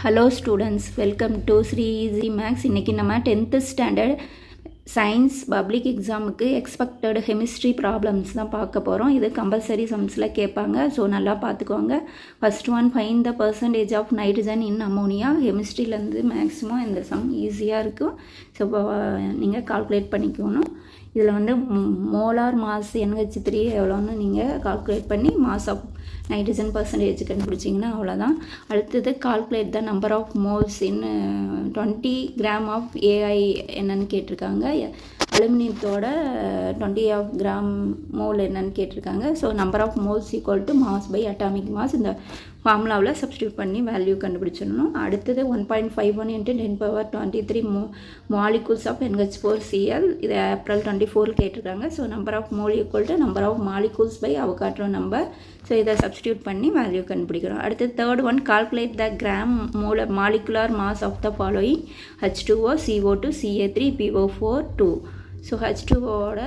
Hello students, welcome to Sri easy maths. இன்றைக்கி நம்ம 10th standard science public எக்ஸாமுக்கு expected chemistry problems தான் பார்க்க போகிறோம். இது கம்பல்சரி சம்ஸில் கேட்பாங்க, ஸோ நல்லா பார்த்துக்கோங்க. First one, find the percentage of nitrogen in ammonia. கெமிஸ்ட்ரியிலேருந்து மேக்ஸிமம் இந்த சம் ஈஸியாக இருக்கும். ஸோ நீங்கள் கால்குலேட் பண்ணிக்கணும். இதில் வந்து மோலார் மாஸ் NH3 எவ்வளோன்னு நீங்கள் கால்குலேட் பண்ணி மாஸ் ஆஃப் நைட்ரஜன் பர்சன்டேஜ் கண்டுபிடிச்சிங்கன்னா அவ்வளோதான். அடுத்தது calculate the number of moles in 20 gram of AI என்னன்னு கேட்டிருக்காங்க. அலுமினியத்தோட 20 கிராம் மோல் என்னன்னு கேட்டிருக்காங்க. So number of moles equal to mass by atomic mass. இந்த ஃபார்முலாவில் சப்ஸ்டியூட் பண்ணி வேல்யூ கண்டுபிடிச்சிடணும். அடுத்தது 1.51 × 10⁻23 மாலிகூல்ஸ் ஆஃப் NH4Cl. இது April 24 கேட்டிருக்காங்க. So number of mole equal to number of molecules by Avogadro number. So இதை substitute பண்ணி வேல்யூ கண்டுபிடிக்கிறோம். அடுத்து third one, calculate the gram molecular mass of the following: H2O, CO2, Ca3, PO4, 2. So H2ஓட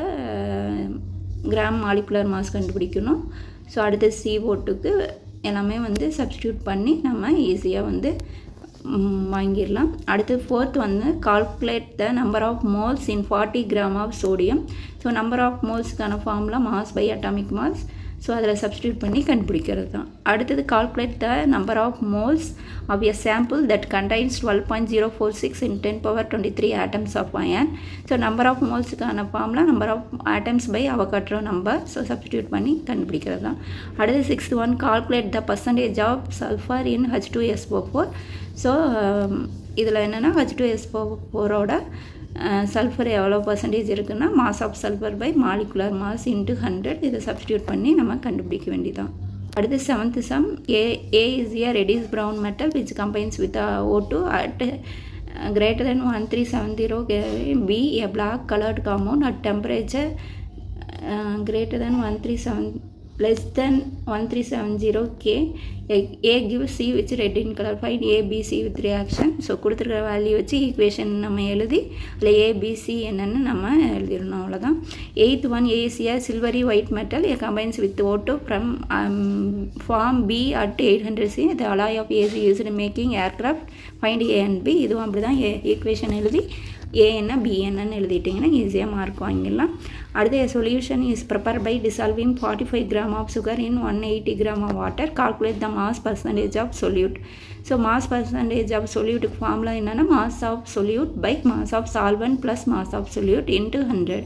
gram molecular mass கண்டுபிடிக்கணும். So அடுத்து CO2க்கு எல்லாமே வந்து சப்ஸ்டியூட் பண்ணி நம்ம ஈஸியாக வந்து வாங்கிடலாம். அடுத்து ஃபோர்த் வந்து calculate the number of moles in 40 gram of sodium. So number of மோல்ஸுக்கான formula mass by atomic mass. So அதில் சப்ஸ்டியூட் பண்ணி கண்டுபிடிக்கிறது தான். அடுத்தது calculate the number of moles of a sample that contains 12.046 × 10⁻23 atoms of iron. So number of மோல்ஸுக்கான formula number of atoms by Avogadro number. So substitute பண்ணி கண்டுபிடிக்கிறது தான். அடுத்து sixth one, calculate the percentage of sulphur in H2SO4. So இதில் என்னென்னா H2SO4ஓட sulphur எவ்வளோ percentage இருக்குன்னா mass of sulphur by molecular mass into 100. இதை சப்ஸ்டியூட் பண்ணி நம்ம கண்டுபிடிக்க வேண்டியதான். அடுத்து seventh sum, A is a reddish brown metal which combines with O2 at greater than 1370 K. B, a black colored compound at temperature greater than less than 1370 K. A gives C which red in color. Find A, B, C with reaction. So கொடுத்துருக்கிற value வச்சு equation நம்ம எழுதி அதில் ABC என்னென்னு நம்ம எழுதிடணும், அவ்வளோதான். Eighth one, A is a silvery white metal. A combines with O2 from form B at 800 C. The alloy of A is used in making aircraft. Find A and B. இதுவும் அப்படி தான் equation எழுதி A என்ன B என்னன்னு எழுதிட்டிங்கன்னா ஈஸியாக mark வாங்கிடலாம். அடுத்து solution is prepare by dissolving 45 gram of sugar in 180 gram of water. Calculate the mass percentage of solute. So mass percentage of சொல்யூட்டுக்கு ஃபார்முலா என்னென்னா mass of solute by mass of solvent plus mass of solute into 100.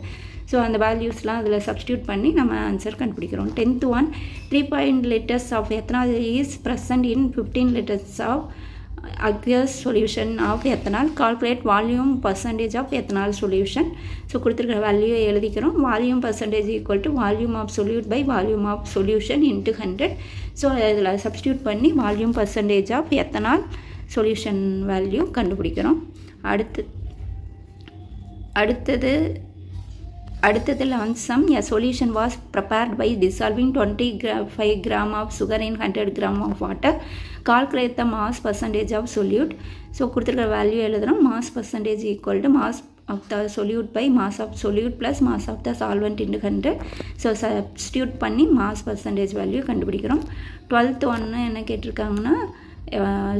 So அந்த வேல்யூஸ்லாம் அதில் substitute பண்ணி நம்ம answer கண்டுபிடிக்கிறோம். 10th one, 3 liters of ethanol is present in 15 liters of aqueous solution of ethanol. Calculate volume percentage of ethanol solution. So கொடுத்துருக்கிற value எழுதிக்கிறோம். Volume percentage equal to volume of solute by volume of solution into 100. So இதில் substitute பண்ணி volume percentage of ethanol solution value கண்டுபிடிக்கிறோம். அடுத்தது 11th sum, a solution was prepared by dissolving 25 gram of sugar in 100 gram of water. Calculate the mass percentage of solute. So கொடுத்துருக்கிற value எழுதுகிறோம். Mass percentage equal to mass of the solute by mass of solute plus mass of the solvent into 100. So substitute பண்ணி mass percentage value கண்டுபிடிக்கிறோம். 12th ஒன்று என்ன கேட்டிருக்காங்கன்னா,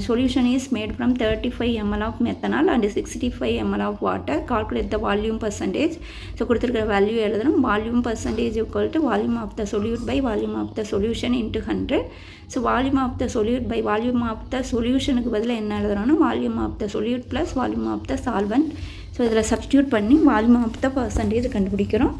solution is made from 35 ml of methanol and 65 ml of water. Calculate the volume percentage. So கொடுத்துருக்கிற value எழுதணும். Volume percentage equal to volume of the solute by volume of the solution into 100. So volume of the solute by volume of the சொல்யூஷனுக்கு பதிலாக என்ன எழுதுறோன்னா volume of the solute plus volume of the solvent. So இதில் substitute பண்ணி volume of the percentage கண்டுபிடிக்கிறோம்.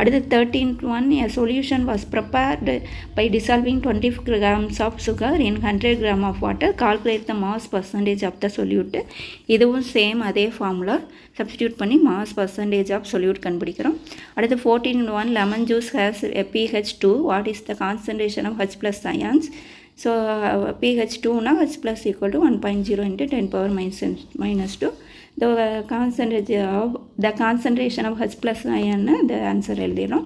அடுத்து 13th one, a solution was prepared by dissolving 20 grams of sugar in 100 gram of water. Calculate the mass percentage of the solute. இதுவும் same அதே formula substitute பண்ணி mass percentage of solute கண்டுபிடிக்கிறோம். அடுத்து 14th one, lemon juice has pH2. What is the concentration of H+ ions? So pH2னா H+ equal to 1.0 × 10⁻⁻2. the concentration of H+ ion the answer எழுதிடும்.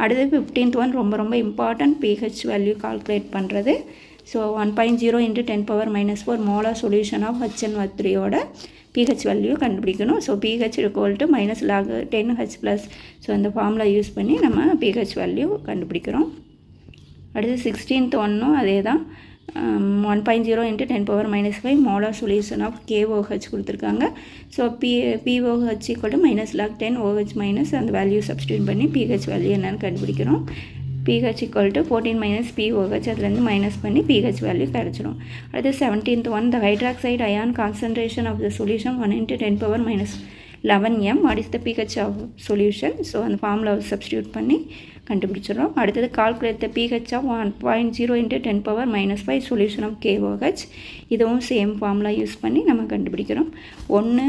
அடுத்து 15th one ரொம்ப important, pH value calculate பண்ணுறது. So 1.0 × 10⁻⁻4 molar solution of HNO3ஓட pH value கண்டுபிடிக்கணும். So pH equal to -log 10H+. So அந்த formula use பண்ணி நம்ம pH value கண்டுபிடிக்கிறோம். அடுத்து 16th ஒன்றும் அதே தான். 1.0 × 10⁻⁻5 மோலார் சொல்யூஷன் ஆஃப் KOH கொடுத்துருக்காங்க. So POH = -log10 OH minus அந்த வேல்யூ சப்ஸ்டியூட் பண்ணி pH வேல்யூ என்னென்னு கண்டுபிடிக்கிறோம். pH = 14 - POH அதுலேருந்து மைனஸ் பண்ணி pH வேல்யூ கிடச்சிடும். அடுத்து 17th one, the hydroxide ion concentration of the solution 1 × 10⁻11 m. What is the pH of solution? So அந்த ஃபார்முலாவை சப்ஸ்டியூட் பண்ணி கண்டுபிடிச்சிடறோம். அடுத்தது calculate the pH of 1.0 × 10⁻⁻5 solution of KOH. இதுவும் சேம் ஃபார்முலா யூஸ் பண்ணி நம்ம கண்டுபிடிக்கிறோம். ஒன்று